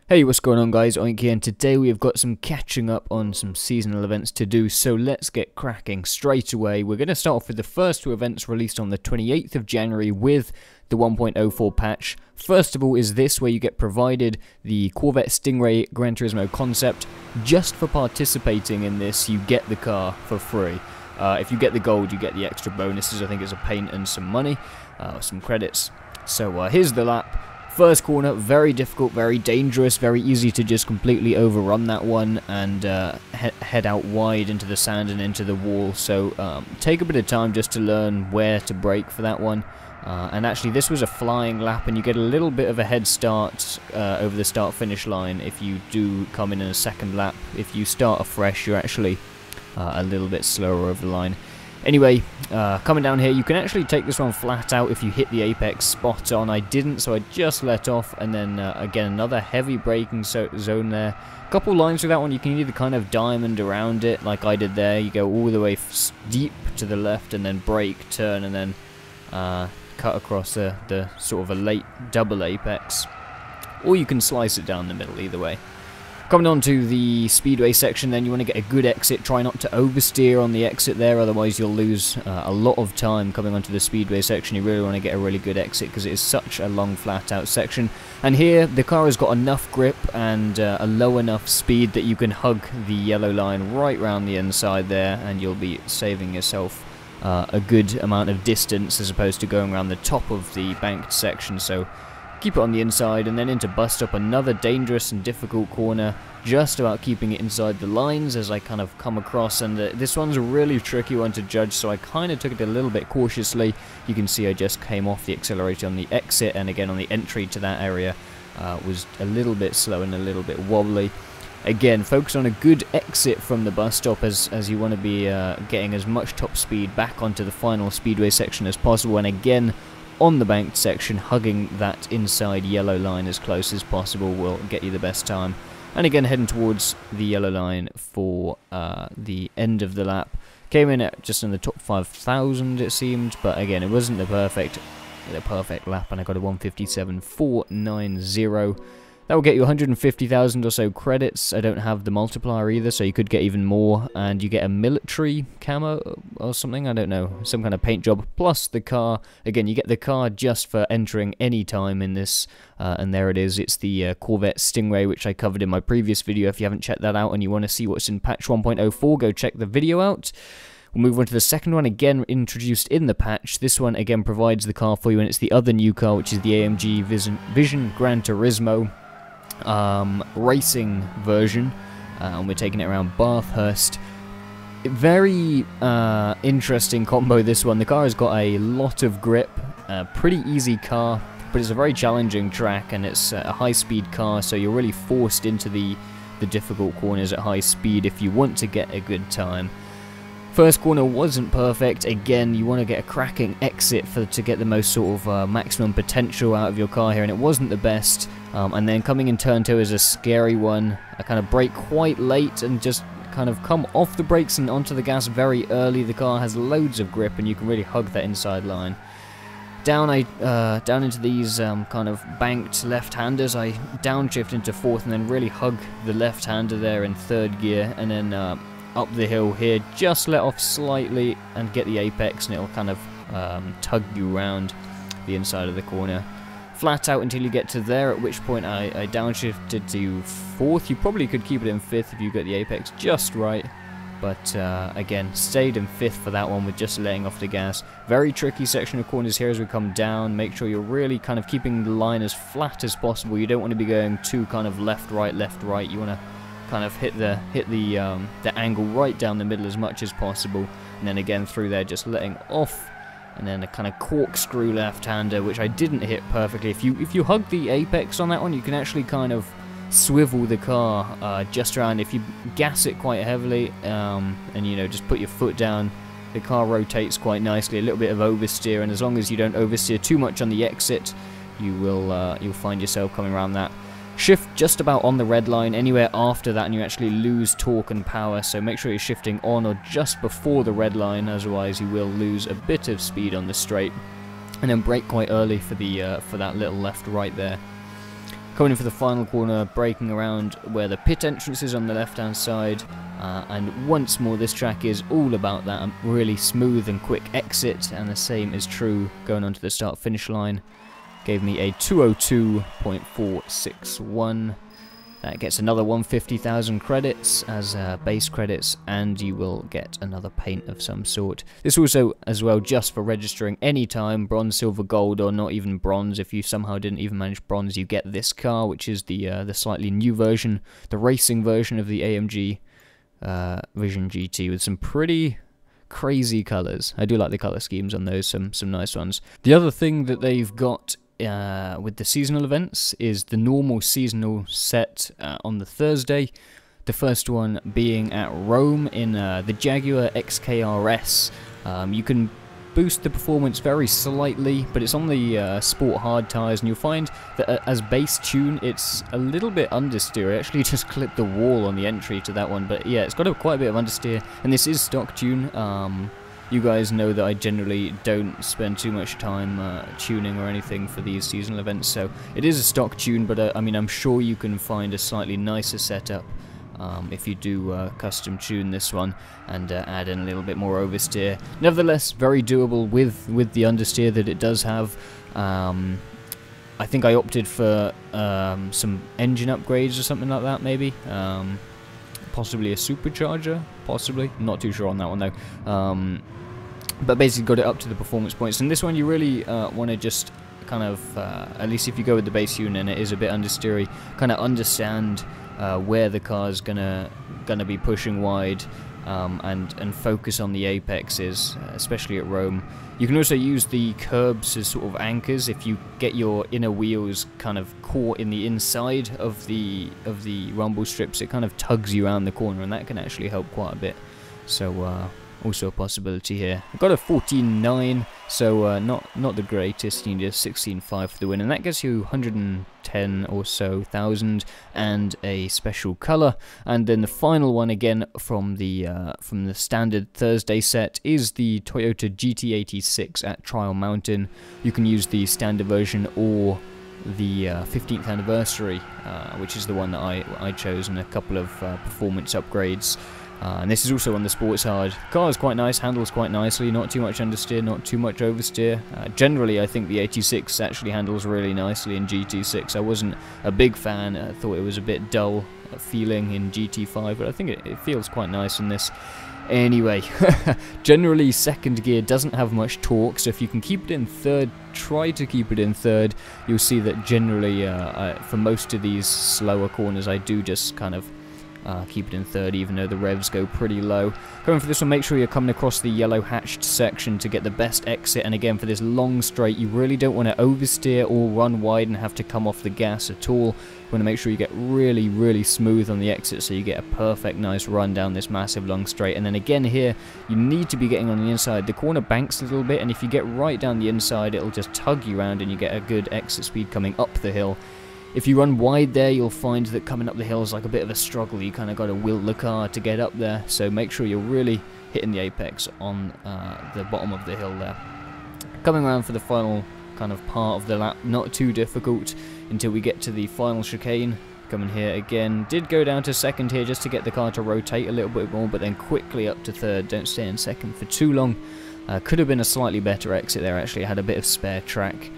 Hey, what's going on guys, Oink here, and today we have got some catching up on some seasonal events to do, so let's get cracking straight away. We're going to start off with the first two events released on the 28th of January with the 1.04 patch. First of all is this, where you get provided the Corvette Stingray Gran Turismo concept. Just for participating in this, you get the car for free. If you get the gold, you get the extra bonuses. I think it's a paint and some money, some credits. So here's the lap. First corner, very difficult, very dangerous, very easy to just completely overrun that one and head out wide into the sand and into the wall. So take a bit of time just to learn where to brake for that one. And actually this was a flying lap, and you get a little bit of a head start over the start-finish line if you do come in a second lap. If you start afresh, you're actually a little bit slower over the line. Anyway, coming down here, you can actually take this one flat out if you hit the apex spot on. I didn't, so I just let off, and then again another heavy braking zone there. A couple lines with that one. You can either kind of diamond around it like I did there. You go all the way deep to the left and then brake, turn, and then cut across the sort of a late double apex. Or you can slice it down the middle, either way. Coming on to the speedway section, then you want to get a good exit. Try not to oversteer on the exit there, otherwise you'll lose a lot of time coming onto the speedway section. You really want to get a really good exit because it is such a long flat out section. And here the car has got enough grip and a low enough speed that you can hug the yellow line right round the inside there, and you'll be saving yourself a good amount of distance as opposed to going around the top of the banked section. So keep it on the inside, and then into bus stop, another dangerous and difficult corner, just about keeping it inside the lines as I kind of come across, and this one's a really tricky one to judge, so I kind of took it a little bit cautiously. You can see I just came off the accelerator on the exit, and again on the entry to that area was a little bit slow and a little bit wobbly. Again, focus on a good exit from the bus stop as you want to be getting as much top speed back onto the final speedway section as possible, and again on the banked section, hugging that inside yellow line as close as possible will get you the best time. And again, heading towards the yellow line for the end of the lap. Came in at just in the top 5,000 it seemed, but again, it wasn't the perfect lap, and I got a 157.490. That will get you 150,000 or so credits. I don't have the multiplier either, so you could get even more, and you get a military camo or something, I don't know, some kind of paint job, plus the car. Again, you get the car just for entering any time in this, and there it is. It's the Corvette Stingray, which I covered in my previous video. If you haven't checked that out and you want to see what's in patch 1.04, go check the video out. We'll move on to the second one, again introduced in the patch. This one again provides the car for you, and it's the other new car, which is the AMG Vision Gran Turismo racing version, and we're taking it around Bathurst. Very interesting combo, this one. The car has got a lot of grip, pretty easy car, but it's a very challenging track, and it's a high speed car, so you're really forced into the difficult corners at high speed if you want to get a good time. First corner wasn't perfect. Again, you want to get a cracking exit to get the most sort of maximum potential out of your car here, and it wasn't the best. And then coming in turn 2 is a scary one. I kind of brake quite late and just kind of come off the brakes and onto the gas very early. The car has loads of grip, and you can really hug that inside line. Down into these kind of banked left-handers, I downshift into fourth and then really hug the left-hander there in third gear, and then up the hill here, just let off slightly and get the apex, and it'll kind of tug you around the inside of the corner. Flat out until you get to there, at which point I downshifted to fourth. You probably could keep it in fifth if you got the apex just right, but again, stayed in fifth for that one with just letting off the gas. Very tricky section of corners here as we come down. Make sure you're really kind of keeping the line as flat as possible. You don't want to be going too kind of left, right. You want to kind of hit the angle right down the middle as much as possible, and then again through there just letting off, and then a kind of corkscrew left-hander, which I didn't hit perfectly. If you hug the apex on that one, you can actually kind of swivel the car just around. If you gas it quite heavily and you know, just put your foot down, the car rotates quite nicely. A little bit of oversteer, and as long as you don't oversteer too much on the exit, you'll find yourself coming around that. Shift just about on the red line. Anywhere after that and you actually lose torque and power, so make sure you're shifting on or just before the red line, otherwise you will lose a bit of speed on the straight. And then brake quite early for that little left right there. Coming in for the final corner, braking around where the pit entrance is on the left-hand side, and once more this track is all about that really smooth and quick exit, and the same is true going onto the start-finish line. Gave me a 202.461. That gets another 150,000 credits as base credits, and you will get another paint of some sort. This also, as well, just for registering any time, bronze, silver, gold, or not even bronze. If you somehow didn't even manage bronze, you get this car, which is the slightly new version, the racing version of the AMG Vision GT, with some pretty crazy colours. I do like the colour schemes on those, some nice ones. The other thing that they've got with the seasonal events is the normal seasonal set on the Thursday. The first one being at Rome in the Jaguar XKRS. You can boost the performance very slightly, but it's on the sport hard tyres, and you'll find that as base tune it's a little bit understeer. I actually just clipped the wall on the entry to that one, but yeah, it's got quite a bit of understeer, and this is stock tune. You guys know that I generally don't spend too much time tuning or anything for these seasonal events, so it is a stock tune, but I mean, I'm sure you can find a slightly nicer setup if you do custom tune this one and add in a little bit more oversteer. Nevertheless, very doable with the understeer that it does have. I think I opted for some engine upgrades or something like that, maybe. Possibly a supercharger, possibly. Not too sure on that one though. But basically got it up to the performance points. And this one you really want to just kind of, at least if you go with the base unit and it is a bit understeery, kind of understand where the car's gonna be pushing wide, and focus on the apexes, especially at Rome. You can also use the curbs as sort of anchors. If you get your inner wheels kind of caught in the inside of the rumble strips, it kind of tugs you around the corner, and that can actually help quite a bit. So also a possibility here. I got a 14.9, so not the greatest. You need a 16.5 for the win, and that gets you 110 or so thousand and a special color. And then the final one, again from the standard Thursday set, is the Toyota GT86 at Trial Mountain. You can use the standard version or the 15th anniversary, which is the one that I chose, and a couple of performance upgrades. And this is also on the sports hard. The car is quite nice, handles quite nicely, not too much understeer, not too much oversteer. Generally, I think the 86 actually handles really nicely in GT6. I wasn't a big fan. I thought it was a bit dull feeling in GT5, but I think it feels quite nice in this. Anyway, generally second gear doesn't have much torque, so if you can keep it in third, try to keep it in third. You'll see that generally for most of these slower corners I do just kind of keep it in third, even though the revs go pretty low. Going for this one, make sure you're coming across the yellow hatched section to get the best exit, and again for this long straight you really don't want to oversteer or run wide and have to come off the gas at all. You want to make sure you get really smooth on the exit so you get a perfect nice run down this massive long straight. And then again here you need to be getting on the inside. The corner banks a little bit, and if you get right down the inside it'll just tug you around and you get a good exit speed coming up the hill. If you run wide there, you'll find that coming up the hill is like a bit of a struggle. You kind of got to will the car to get up there, so make sure you're really hitting the apex on the bottom of the hill there. Coming around for the final kind of part of the lap, not too difficult until we get to the final chicane. Coming here again, did go down to second here just to get the car to rotate a little bit more, but then quickly up to third. Don't stay in second for too long. Could have been a slightly better exit there, actually. It had a bit of spare track.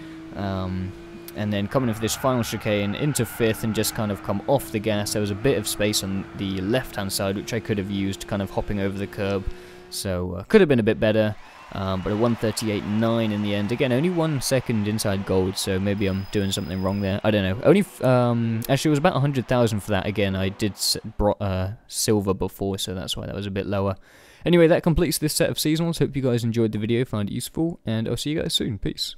And then coming in for this final chicane into fifth and just kind of come off the gas. There was a bit of space on the left hand side which I could have used, kind of hopping over the curb, so could have been a bit better, but a 138.9 in the end. Again, only 1 second inside gold, so maybe I'm doing something wrong there. I don't know. Only actually it was about 100,000 for that. Again, I did silver before, so that's why that was a bit lower. Anyway, that completes this set of seasonals. Hope you guys enjoyed the video, found it useful, and I'll see you guys soon. Peace.